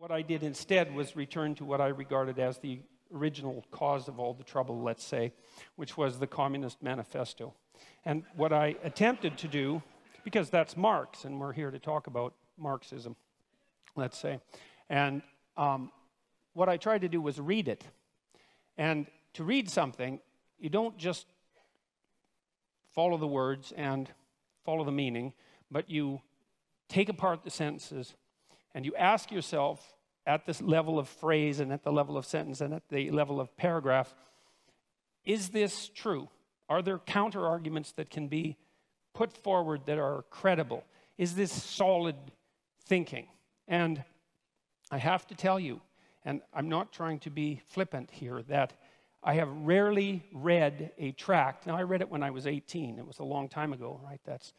What I did instead was return to what I regarded as the original cause of all the trouble, let's say, which was the Communist Manifesto. And what I attempted to do, because that's Marx, and we're here to talk about Marxism, let's say, and what I tried to do was read it. And to read something, you don't just follow the words and follow the meaning, but you take apart the sentences and you ask yourself at this level of phrase and at the level of sentence and at the level of paragraph, is this true? Are there counter-arguments that can be put forward that are credible? Is this solid thinking? And I have to tell you, and I'm not trying to be flippant here, that I have rarely read a tract. Now, I read it when I was 18. It was a long time ago, right? That's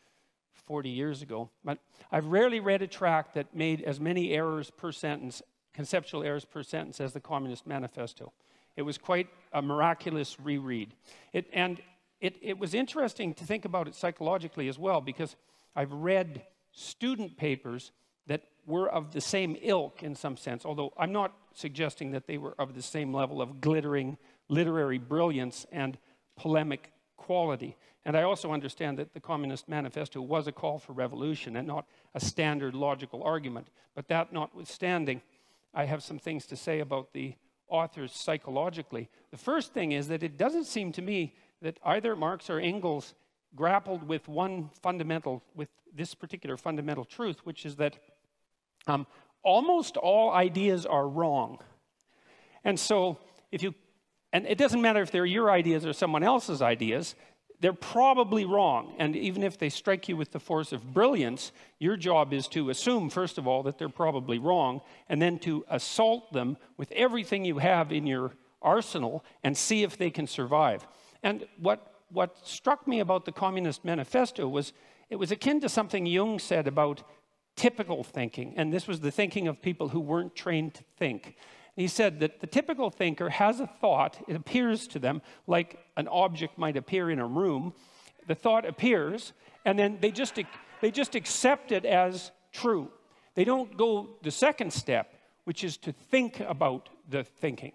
40 years ago. But I've rarely read a tract that made as many errors per sentence, conceptual errors per sentence, as the Communist Manifesto. It was quite a miraculous reread. It was interesting to think about it psychologically as well, because I've read student papers that were of the same ilk in some sense, although I'm not suggesting that they were of the same level of glittering literary brilliance and polemic quality. And I also understand that the Communist Manifesto was a call for revolution and not a standard logical argument. But that notwithstanding, I have some things to say about the authors psychologically. The first thing is that it doesn't seem to me that either Marx or Engels grappled with this particular fundamental truth, which is that almost all ideas are wrong. And so and it doesn't matter if they're your ideas or someone else's ideas, they're probably wrong. And even if they strike you with the force of brilliance, your job is to assume, first of all, that they're probably wrong, and then to assault them with everything you have in your arsenal and see if they can survive. And what struck me about the Communist Manifesto was it was akin to something Jung said about typical thinking. And this was the thinking of people who weren't trained to think. He said that the typical thinker has a thought. It appears to them like an object might appear in a room. The thought appears, and then they just accept it as true. They don't go the second step, which is to think about the thinking.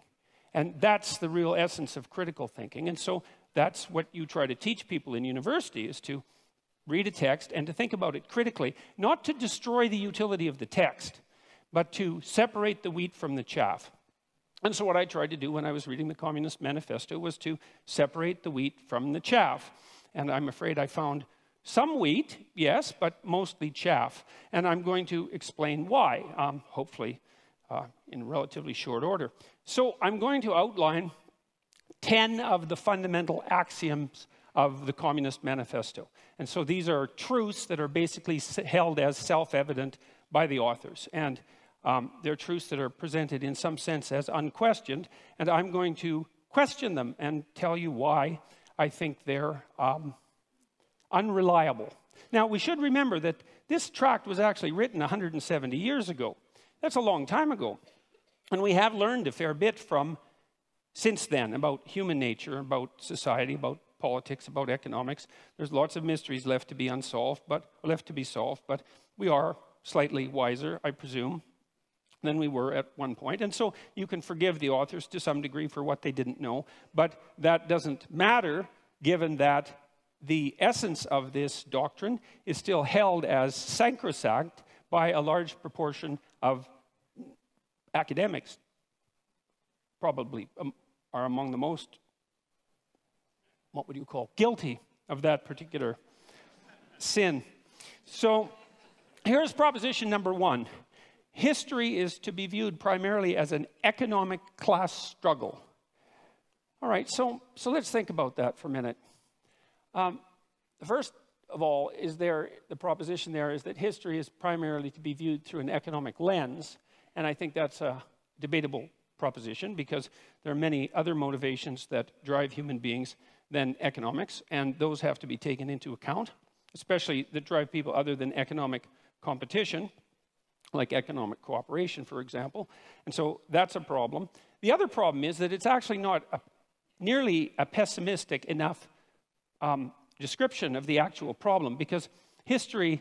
And that's the real essence of critical thinking. And so that's what you try to teach people in university, is to read a text and to think about it critically, not to destroy the utility of the text, but to separate the wheat from the chaff. And so what I tried to do when I was reading the Communist Manifesto was to separate the wheat from the chaff. And I'm afraid I found some wheat, yes, but mostly chaff. And I'm going to explain why, hopefully in relatively short order. So I'm going to outline 10 of the fundamental axioms of the Communist Manifesto. And so these are truths that are basically held as self-evident by the authors. And they're truths that are presented in some sense as unquestioned, and I'm going to question them and tell you why I think they're unreliable. Now, we should remember that this tract was actually written 170 years ago. That's a long time ago. And we have learned a fair bit since then about human nature, about society, about politics, about economics. There's lots of mysteries left to be solved, but we are slightly wiser, I presume, than we were at one point. And so you can forgive the authors to some degree for what they didn't know, but that doesn't matter given that the essence of this doctrine is still held as sacrosanct by a large proportion of academics. Probably are among the most, what would you call, guilty of that particular sin. So here's proposition number one. History is to be viewed primarily as an economic class struggle. All right, so let's think about that for a minute. First of all, the proposition there is that history is primarily to be viewed through an economic lens, and I think that's a debatable proposition because there are many other motivations that drive human beings than economics, and those have to be taken into account, especially that drive people other than economic competition, like economic cooperation, for example. And so that's a problem. The other problem is that it's actually not nearly a pessimistic enough description of the actual problem, because history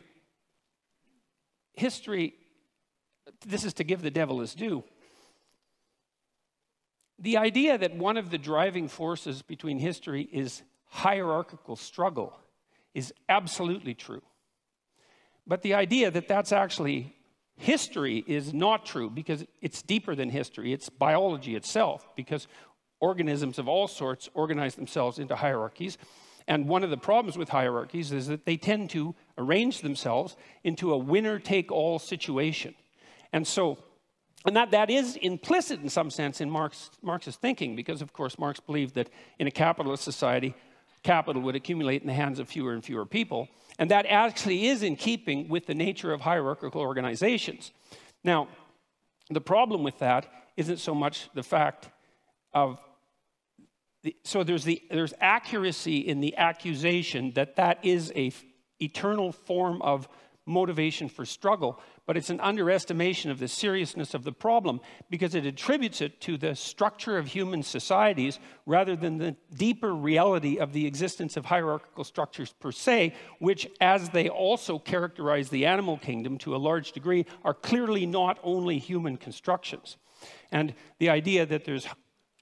this is to give the devil his due. The idea that one of the driving forces between history is hierarchical struggle is absolutely true. But the idea that that's actually history is not true, because it's deeper than history. It's biology itself, because organisms of all sorts organize themselves into hierarchies. And one of the problems with hierarchies is that they tend to arrange themselves into a winner-take-all situation. And so, and that is implicit in some sense in Marxist thinking, because of course Marx believed that in a capitalist society, capital would accumulate in the hands of fewer and fewer people. And that actually is in keeping with the nature of hierarchical organizations. Now, the problem with that isn't so much the fact of, so there's accuracy in the accusation that that is a eternal form of motivation for struggle, but it's an underestimation of the seriousness of the problem, because it attributes it to the structure of human societies rather than the deeper reality of the existence of hierarchical structures per se, which, as they also characterize the animal kingdom to a large degree, are clearly not only human constructions. And the idea that there's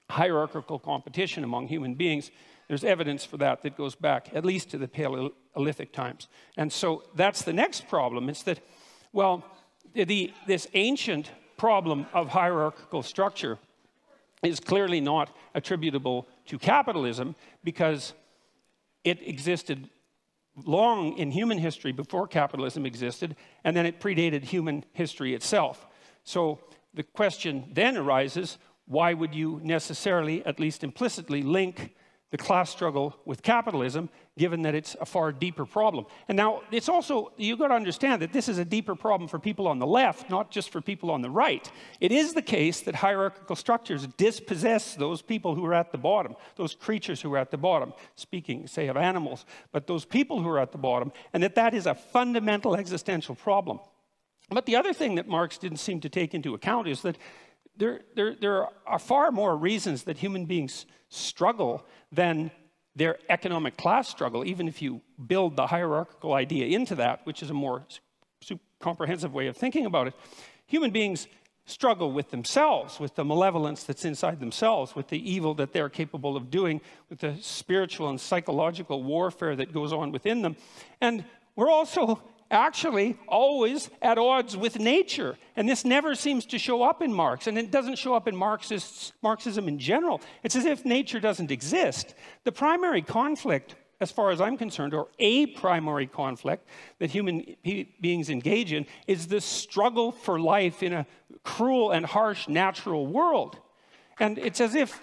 hierarchical competition among human beings, there's evidence for that that goes back at least to the Paleolithic times. And so that's the next problem. It's that, well, this ancient problem of hierarchical structure is clearly not attributable to capitalism, because it existed long in human history before capitalism existed, and then it predated human history itself. So the question then arises, why would you necessarily, at least implicitly, link the class struggle with capitalism, given that it's a far deeper problem? And now, it's also, you've got to understand that this is a deeper problem for people on the left, not just for people on the right. It is the case that hierarchical structures dispossess those people who are at the bottom, those creatures who are at the bottom, speaking, say, of animals, but those people who are at the bottom, and that is a fundamental existential problem. But the other thing that Marx didn't seem to take into account is that there are far more reasons that human beings struggle than their economic class struggle, even if you build the hierarchical idea into that, which is a more comprehensive way of thinking about it. Human beings struggle with themselves, with the malevolence that's inside themselves, with the evil that they're capable of doing, with the spiritual and psychological warfare that goes on within them. And we're also actually always at odds with nature. And this never seems to show up in Marx, and it doesn't show up in Marxism in general. It's as if nature doesn't exist. The primary conflict, as far as I'm concerned, or a primary conflict that human beings engage in, is the struggle for life in a cruel and harsh natural world. And it's as if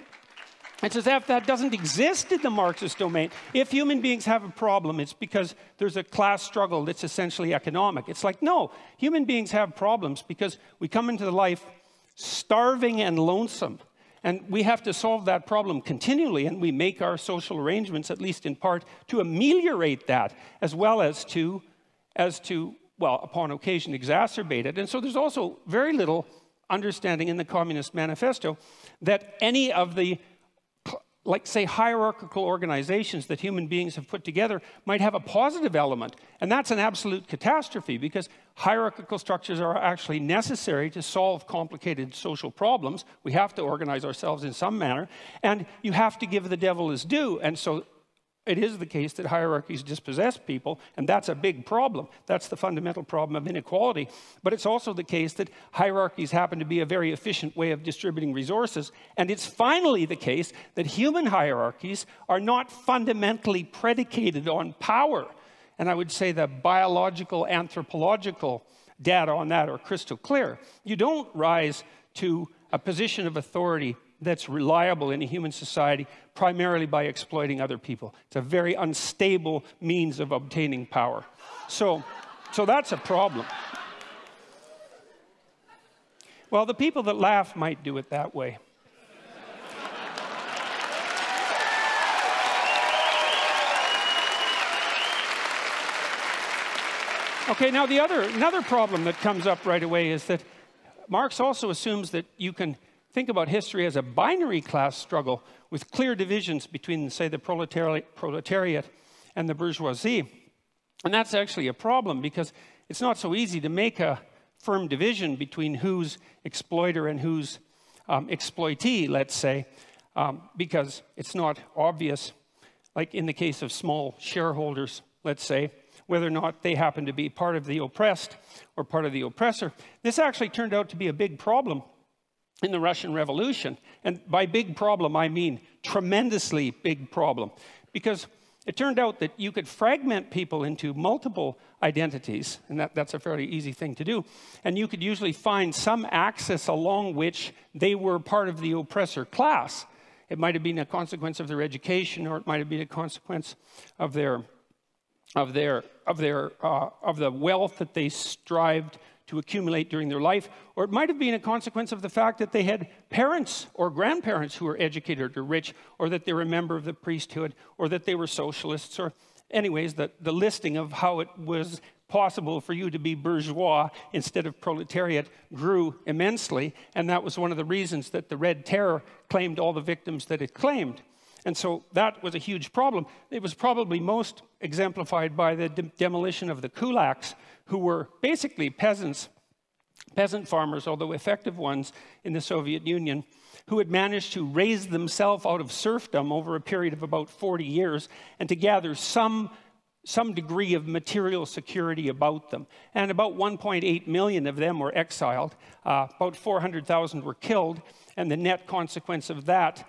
that doesn't exist in the Marxist domain. If human beings have a problem, it's because there's a class struggle that's essentially economic. It's like, no, human beings have problems because we come into life starving and lonesome. And we have to solve that problem continually, and we make our social arrangements, at least in part, to ameliorate that, as well as to, well, upon occasion, exacerbate it. And so there's also very little understanding in the Communist Manifesto that any of the, like, say, hierarchical organizations that human beings have put together might have a positive element. And that's an absolute catastrophe, because hierarchical structures are actually necessary to solve complicated social problems. We have to organize ourselves in some manner, and you have to give the devil his due. And so it is the case that hierarchies dispossess people, and that's a big problem. That's the fundamental problem of inequality. But it's also the case that hierarchies happen to be a very efficient way of distributing resources. And it's finally the case that human hierarchies are not fundamentally predicated on power. And I would say the biological, anthropological data on that are crystal clear. You don't rise to a position of authority that's reliable in a human society primarily by exploiting other people. It's a very unstable means of obtaining power. So that's a problem. Well, the people that laugh might do it that way. Okay, now another problem that comes up right away is that Marx also assumes that you can think about history as a binary class struggle with clear divisions between, say, the proletariat and the bourgeoisie. And that's actually a problem, because it's not so easy to make a firm division between who's exploiter and who's exploitee, let's say, because it's not obvious, like in the case of small shareholders, let's say, whether or not they happen to be part of the oppressed or part of the oppressor. This actually turned out to be a big problem in the Russian Revolution. And by big problem, I mean tremendously big problem. Because it turned out that you could fragment people into multiple identities, and that's a fairly easy thing to do. And you could usually find some axis along which they were part of the oppressor class. It might have been a consequence of their education, or it might have been a consequence of the wealth that they strived to accumulate during their life, or it might have been a consequence of the fact that they had parents or grandparents who were educated or rich, or that they were a member of the priesthood, or that they were socialists, or anyways, the listing of how it was possible for you to be bourgeois instead of proletariat grew immensely, and that was one of the reasons that the Red Terror claimed all the victims that it claimed. And so that was a huge problem. It was probably most exemplified by the demolition of the kulaks, who were basically peasant farmers, although effective ones in the Soviet Union, who had managed to raise themselves out of serfdom over a period of about 40 years and to gather some degree of material security about them. And about 1.8 million of them were exiled. About 400,000 were killed, and the net consequence of that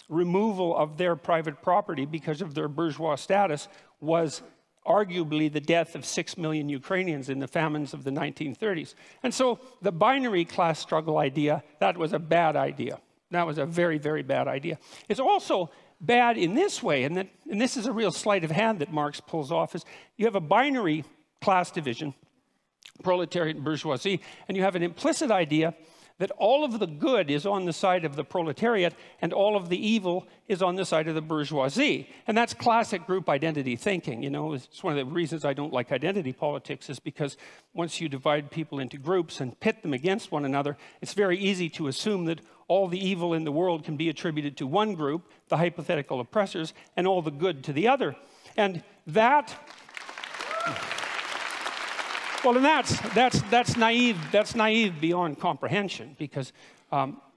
removal of their private property because of their bourgeois status was arguably the death of 6 million Ukrainians in the famines of the 1930s. And so the binary class struggle idea, that was a bad idea. That was a very, very bad idea. It's also bad in this way, and this is a real sleight of hand that Marx pulls off, is you have a binary class division, proletariat and bourgeoisie, and you have an implicit idea that all of the good is on the side of the proletariat and all of the evil is on the side of the bourgeoisie. And that's classic group identity thinking. You know, it's one of the reasons I don't like identity politics, is because once you divide people into groups and pit them against one another, it's very easy to assume that all the evil in the world can be attributed to one group, the hypothetical oppressors, and all the good to the other. And that... Well, and that's naive. That's naive beyond comprehension, because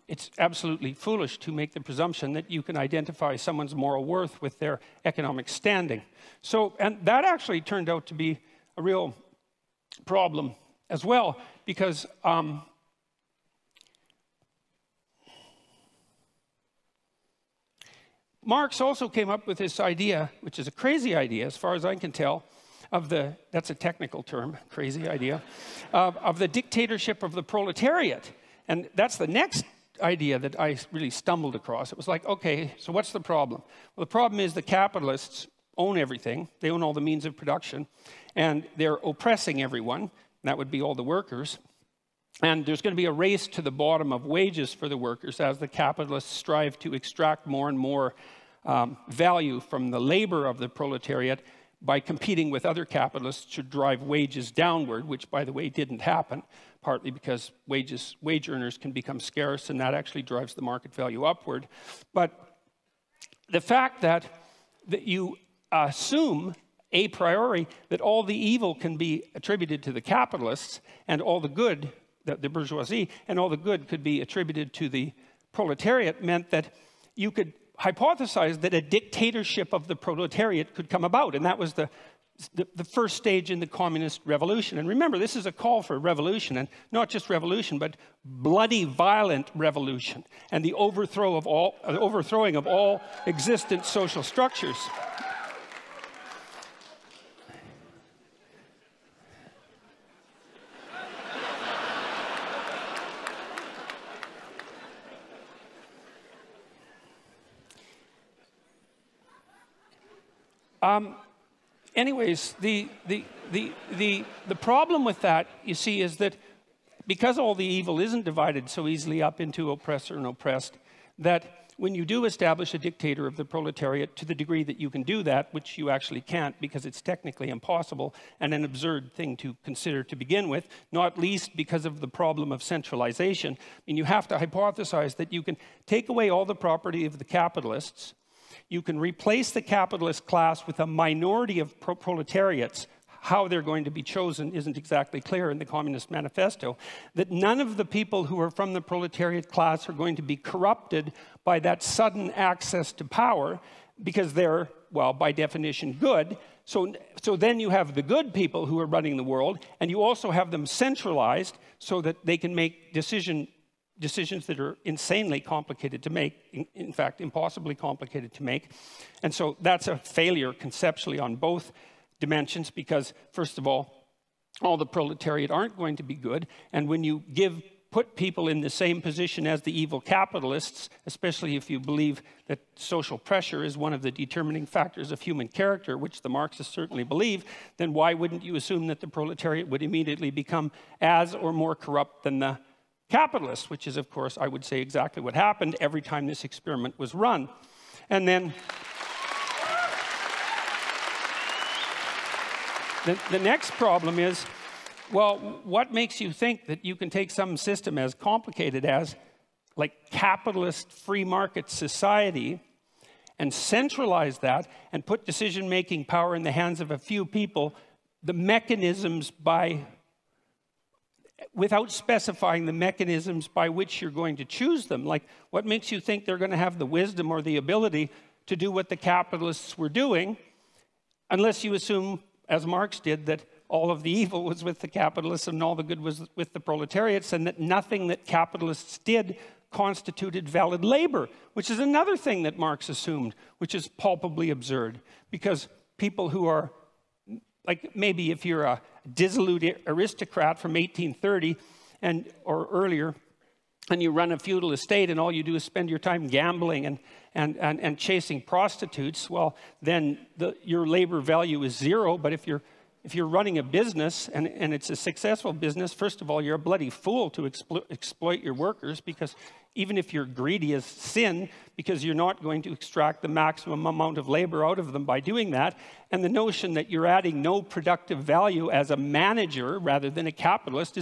it's absolutely foolish to make the presumption that you can identify someone's moral worth with their economic standing. So, and that actually turned out to be a real problem as well, because Marx also came up with this idea, which is a crazy idea as far as I can tell, of the, that's a technical term, crazy idea, of the dictatorship of the proletariat. And that's the next idea that I really stumbled across. It was like, okay, so what's the problem? Well, the problem is the capitalists own everything. They own all the means of production, and they're oppressing everyone. That would be all the workers. And there's going to be a race to the bottom of wages for the workers as the capitalists strive to extract more and more value from the labor of the proletariat by competing with other capitalists to drive wages downward, which, by the way, didn't happen, partly because wage earners can become scarce, and that actually drives the market value upward. But the fact that you assume a priori that all the evil can be attributed to the capitalists and all the good, the bourgeoisie, and all the good could be attributed to the proletariat meant that you could hypothesized that a dictatorship of the proletariat could come about, and that was the first stage in the communist revolution. And remember, this is a call for revolution, and not just revolution, but bloody, violent revolution, and the overthrowing of all existent social structures. Anyways, the problem with that, you see, is that because all the evil isn't divided so easily up into oppressor and oppressed, that when you do establish a dictator of the proletariat, to the degree that you can do that, which you actually can't because it's technically impossible and an absurd thing to consider to begin with, not least because of the problem of centralization. I mean, you have to hypothesize that you can take away all the property of the capitalists. You can replace the capitalist class with a minority of proletariats, how they're going to be chosen isn't exactly clear in the Communist Manifesto, that none of the people who are from the proletariat class are going to be corrupted by that sudden access to power because they're, well, by definition, good. So then you have the good people who are running the world, and you also have them centralized so that they can make decisions that are insanely complicated to make, in fact, impossibly complicated to make. And so that's a failure conceptually on both dimensions because, first of all the proletariat aren't going to be good. And when you put people in the same position as the evil capitalists, especially if you believe that social pressure is one of the determining factors of human character, which the Marxists certainly believe, then why wouldn't you assume that the proletariat would immediately become as or more corrupt than the capitalists, which is, of course, I would say exactly what happened every time this experiment was run. And then the next problem is, well, what makes you think that you can take some system as complicated as, like, capitalist free market society and centralize that and put decision-making power in the hands of a few people, the mechanisms without specifying the mechanisms by which you're going to choose them? Like, what makes you think they're going to have the wisdom or the ability to do what the capitalists were doing, unless you assume, as Marx did, that all of the evil was with the capitalists and all the good was with the proletariats, and that nothing that capitalists did constituted valid labor, which is another thing that Marx assumed, which is palpably absurd. Because people who are, like, maybe if you're a dissolute aristocrat from 1830 or earlier, and you run a feudal estate and all you do is spend your time gambling and chasing prostitutes, well, then your labor value is zero. But if you're running a business and it's a successful business, first of all, you're a bloody fool to exploit your workers, because even if you're greedy as sin, because you're not going to extract the maximum amount of labor out of them by doing that. And the notion that you're adding no productive value as a manager rather than a capitalist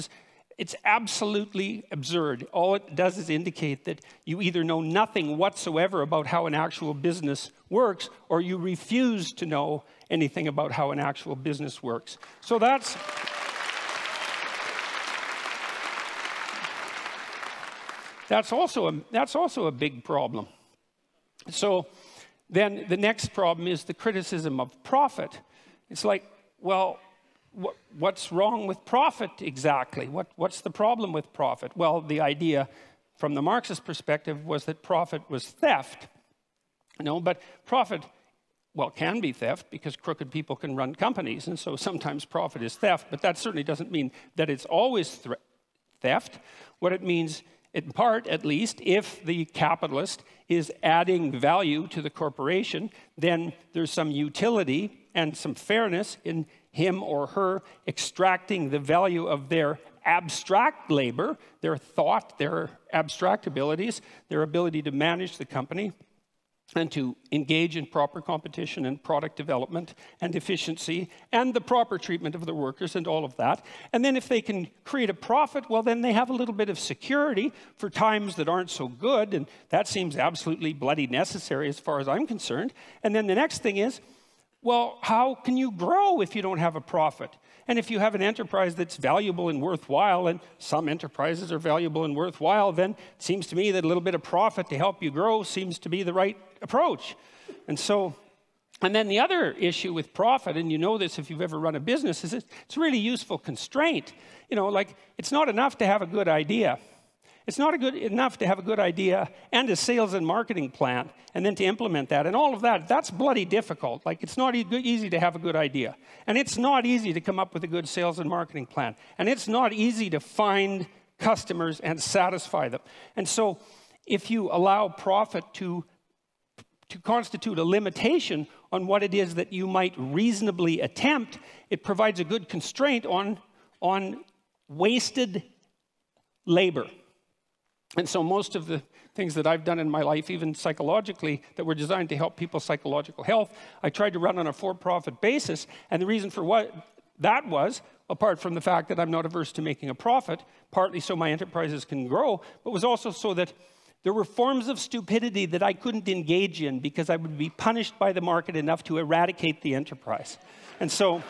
it's absolutely absurd. All it does is indicate that you either know nothing whatsoever about how an actual business works, or you refuse to know anything about how an actual business works. So that's also a big problem. So then the next problem is the criticism of profit. It's like, well, what's wrong with profit exactly? What's the problem with profit? Well, the idea from the Marxist perspective was that profit was theft. But profit, well, can be theft because crooked people can run companies, and so sometimes profit is theft, but that certainly doesn't mean that it's always theft. What it means, in part at least, if the capitalist is adding value to the corporation, then there's some utility and some fairness in him or her extracting the value of their abstract labor, their thought, their abstract abilities, their ability to manage the company, and to engage in proper competition and product development and efficiency and the proper treatment of the workers and all of that. And then if they can create a profit, well, then they have a little bit of security for times that aren't so good, and that seems absolutely bloody necessary as far as I'm concerned. And then the next thing is, well, how can you grow if you don't have a profit? And if you have an enterprise that's valuable and worthwhile, and some enterprises are valuable and worthwhile, then it seems to me that a little bit of profit to help you grow seems to be the right approach. And then the other issue with profit, and you know this if you've ever run a business, is it's a really useful constraint. Like, it's not enough to have a good idea. It's not enough to have a good idea and a sales and marketing plan and then to implement that and all of that. That's bloody difficult. Like, it's not easy to have a good idea. And it's not easy to come up with a good sales and marketing plan. And it's not easy to find customers and satisfy them. And so if you allow profit to constitute a limitation on what it is that you might reasonably attempt, it provides a good constraint on wasted labor. And so most of the things that I've done in my life, even psychologically, that were designed to help people's psychological health, I tried to run on a for-profit basis. And the reason for what that was, apart from the fact that I'm not averse to making a profit, partly so my enterprises can grow, but was also so that there were forms of stupidity that I couldn't engage in because I would be punished by the market enough to eradicate the enterprise. And so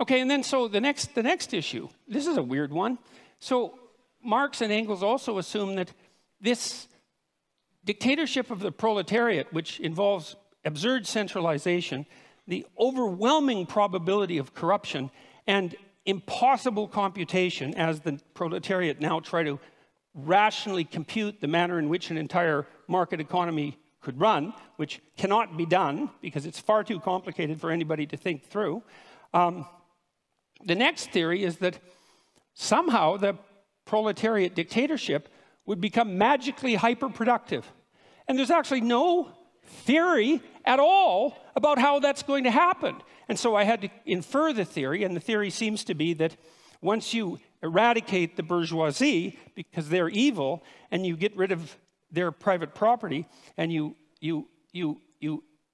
Okay, and then so the next issue, this is a weird one. So Marx and Engels also assume that this dictatorship of the proletariat, which involves absurd centralization, the overwhelming probability of corruption, and impossible computation, as the proletariat now try to rationally compute the manner in which an entire market economy could run, which cannot be done because it's far too complicated for anybody to think through. The next theory is that somehow the proletariat dictatorship would become magically hyperproductive. And there's actually no theory at all about how that's going to happen. And so I had to infer the theory, and the theory seems to be that once you eradicate the bourgeoisie, because they're evil, and you get rid of their private property, and you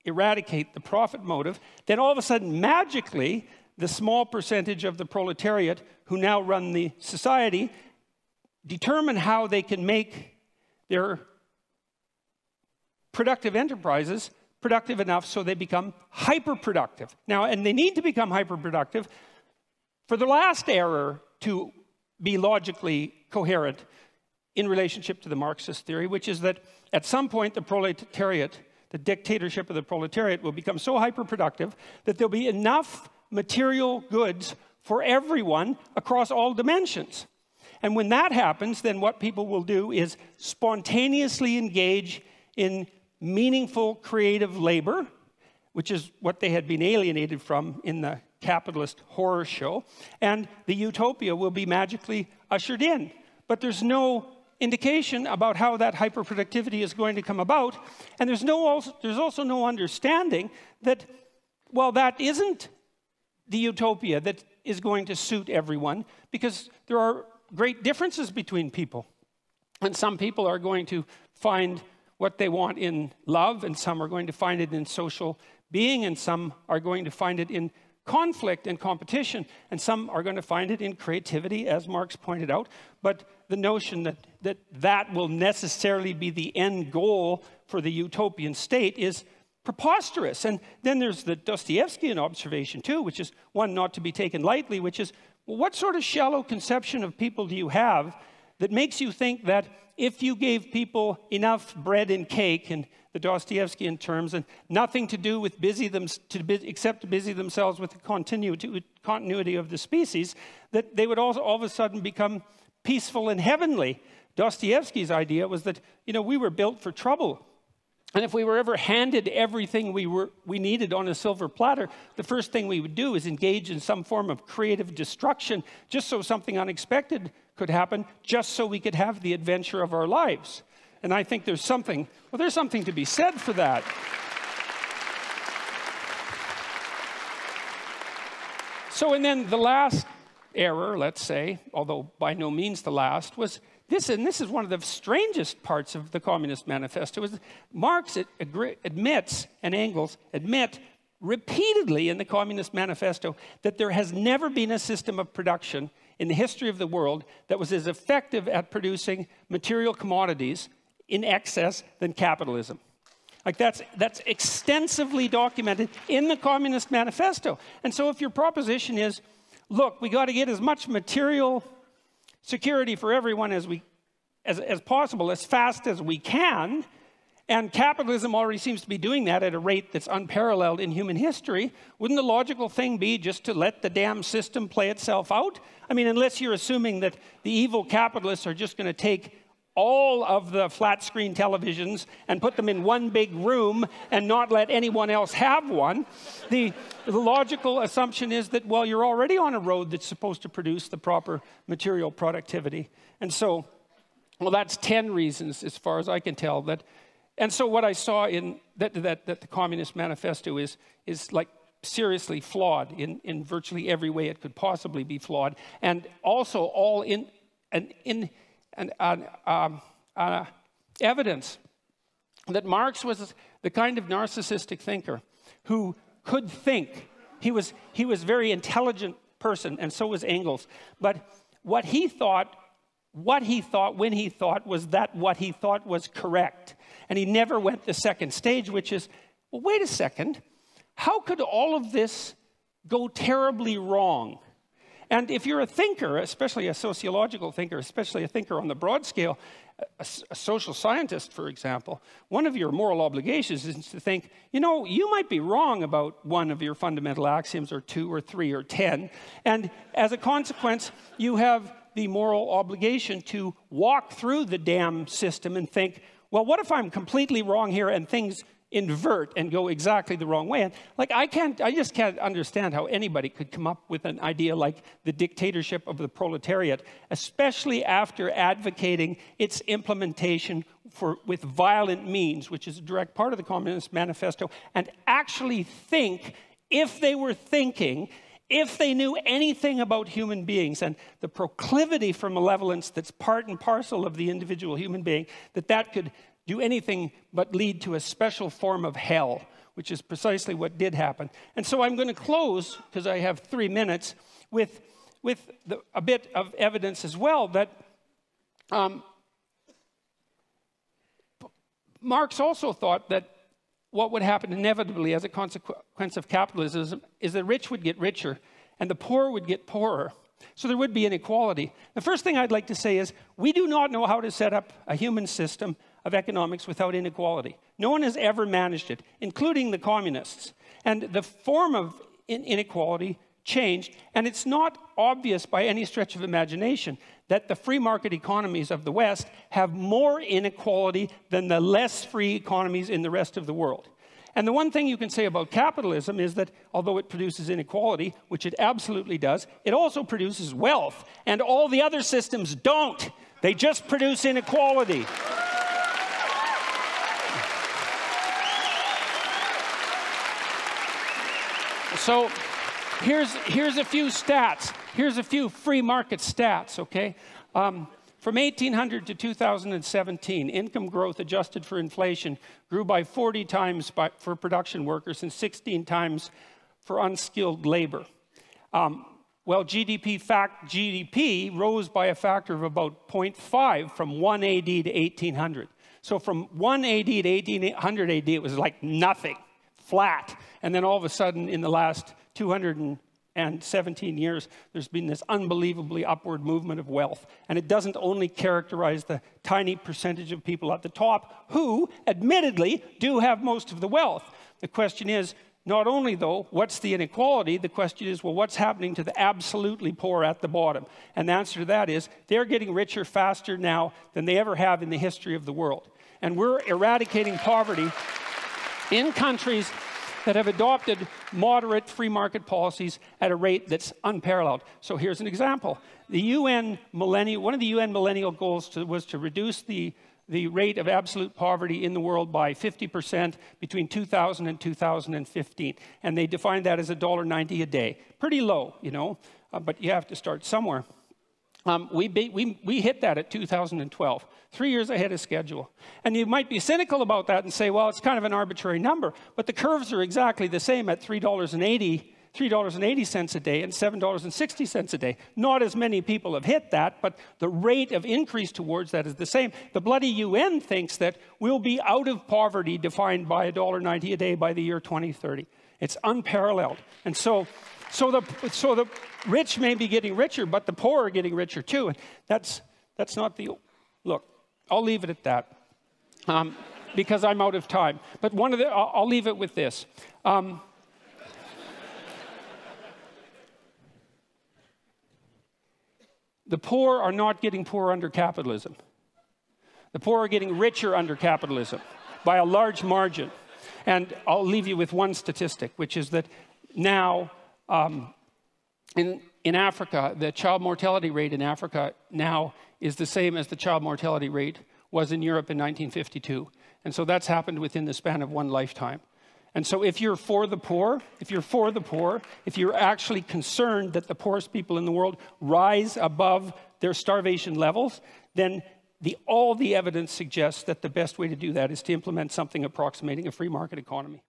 eradicate the profit motive, then all of a sudden, magically, the small percentage of the proletariat who now run the society determine how they can make their productive enterprises productive enough so they become hyperproductive. Now, and they need to become hyperproductive for the last error to be logically coherent in relationship to the Marxist theory, which is that at some point the proletariat, the dictatorship of the proletariat, will become so hyperproductive that there'll be enough material goods for everyone across all dimensions. And when that happens, then what people will do is spontaneously engage in meaningful creative labor, which is what they had been alienated from in the capitalist horror show, and the utopia will be magically ushered in. But there's no indication about how that hyperproductivity is going to come about, and there's also no understanding that, well, that isn't the utopia that is going to suit everyone, because there are great differences between people. And some people are going to find what they want in love, and some are going to find it in social being, and some are going to find it in conflict and competition, and some are going to find it in creativity, as Marx pointed out. But the notion that will necessarily be the end goal for the utopian state is preposterous. And then there's the Dostoevskian observation too, which is one not to be taken lightly, which is, well, what sort of shallow conception of people do you have that makes you think that if you gave people enough bread and cake, in the Dostoevskian terms, and nothing to do with except to busy themselves with the continuity of the species, that they would all of a sudden become peaceful and heavenly? Dostoevsky's idea was that, you know, we were built for trouble. And if we were ever handed everything we needed on a silver platter, the first thing we would do is engage in some form of creative destruction, just so something unexpected could happen, just so we could have the adventure of our lives. And I think there's something to be said for that. So, and then the last error, let's say, although by no means the last, was this, and this is one of the strangest parts of the Communist Manifesto, is Marx admits, and Engels admit repeatedly in the Communist Manifesto, that there has never been a system of production in the history of the world that was as effective at producing material commodities in excess than capitalism. Like that's extensively documented in the Communist Manifesto. And so if your proposition is, look, we got to get as much material security for everyone as possible, as fast as we can, and capitalism already seems to be doing that at a rate that's unparalleled in human history, wouldn't the logical thing be just to let the damn system play itself out? I mean, unless you're assuming that the evil capitalists are just going to take all of the flat screen televisions and put them in one big room and not let anyone else have one. The logical assumption is that, well, you're already on a road that's supposed to produce the proper material productivity. And so, well, that's 10 reasons, as far as I can tell, that. And so what I saw in that the Communist Manifesto is like seriously flawed in virtually every way it could possibly be flawed, and also all in evidence that Marx was the kind of narcissistic thinker who could think. He was a very intelligent person, and so was Engels. But what he thought when he thought was that what he thought was correct. And he never went the second stage, which is, well, wait a second. How could all of this go terribly wrong. And if you're a thinker, especially a sociological thinker, especially a thinker on the broad scale, a social scientist, for example, one of your moral obligations is to think, you know, you might be wrong about one of your fundamental axioms, or 2 or 3 or 10, and as a consequence, you have the moral obligation to walk through the damn system and think, well, what if I'm completely wrong here and things invert and go exactly the wrong way? And like, I just can't understand how anybody could come up with an idea like the dictatorship of the proletariat, especially after advocating its implementation with violent means, which is a direct part of the Communist Manifesto, and actually think, if they were thinking, if they knew anything about human beings and the proclivity for malevolence that's part and parcel of the individual human being, that could do anything but lead to a special form of hell, which is precisely what did happen. And so I'm going to close, because I have 3 minutes, with a bit of evidence as well that Marx also thought that what would happen inevitably as a consequence of capitalism is the rich would get richer and the poor would get poorer. So there would be inequality. The first thing I'd like to say is we do not know how to set up a human system of economics without inequality. No one has ever managed it, including the communists. And the form of inequality changed, and it's not obvious by any stretch of imagination that the free market economies of the West have more inequality than the less free economies in the rest of the world. And the one thing you can say about capitalism is that although it produces inequality, which it absolutely does, it also produces wealth, and all the other systems don't. They just produce inequality. So here's a few stats. Here's a few free market stats, okay? From 1800 to 2017, income growth adjusted for inflation grew by 40 times for production workers and 16 times for unskilled labor. Well, GDP rose by a factor of about 0.5 from 1 AD to 1800. So from 1 AD to 1800 AD, it was like nothing, flat. And then all of a sudden, in the last 217 years, there's been this unbelievably upward movement of wealth. And it doesn't only characterize the tiny percentage of people at the top who, admittedly, do have most of the wealth. The question is, not only, though, what's the inequality? The question is, well, what's happening to the absolutely poor at the bottom? And the answer to that is, they're getting richer faster now than they ever have in the history of the world. And we're eradicating poverty in countries that have adopted moderate free market policies at a rate that's unparalleled. So here's an example. One of the UN millennial goals was to reduce the rate of absolute poverty in the world by 50% between 2000 and 2015. And they defined that as $1.90 a day. Pretty low, you know, but you have to start somewhere. We hit that at 2012, 3 years ahead of schedule. And you might be cynical about that and say, well, it's kind of an arbitrary number, but the curves are exactly the same at $3.80 a day and $7.60 a day. Not as many people have hit that, but the rate of increase towards that is the same. The bloody UN thinks that we'll be out of poverty defined by $1.90 a day by the year 2030. It's unparalleled. And so the rich may be getting richer, but the poor are getting richer too. And that's not the... Look, I'll leave it at that because I'm out of time. But I'll leave it with this. The poor are not getting poorer under capitalism. The poor are getting richer under capitalism by a large margin. And I'll leave you with one statistic, which is that now... in Africa, the child mortality rate in Africa now is the same as the child mortality rate was in Europe in 1952. And so that's happened within the span of one lifetime. And so if you're for the poor, if you're actually concerned that the poorest people in the world rise above their starvation levels, then all the evidence suggests that the best way to do that is to implement something approximating a free market economy.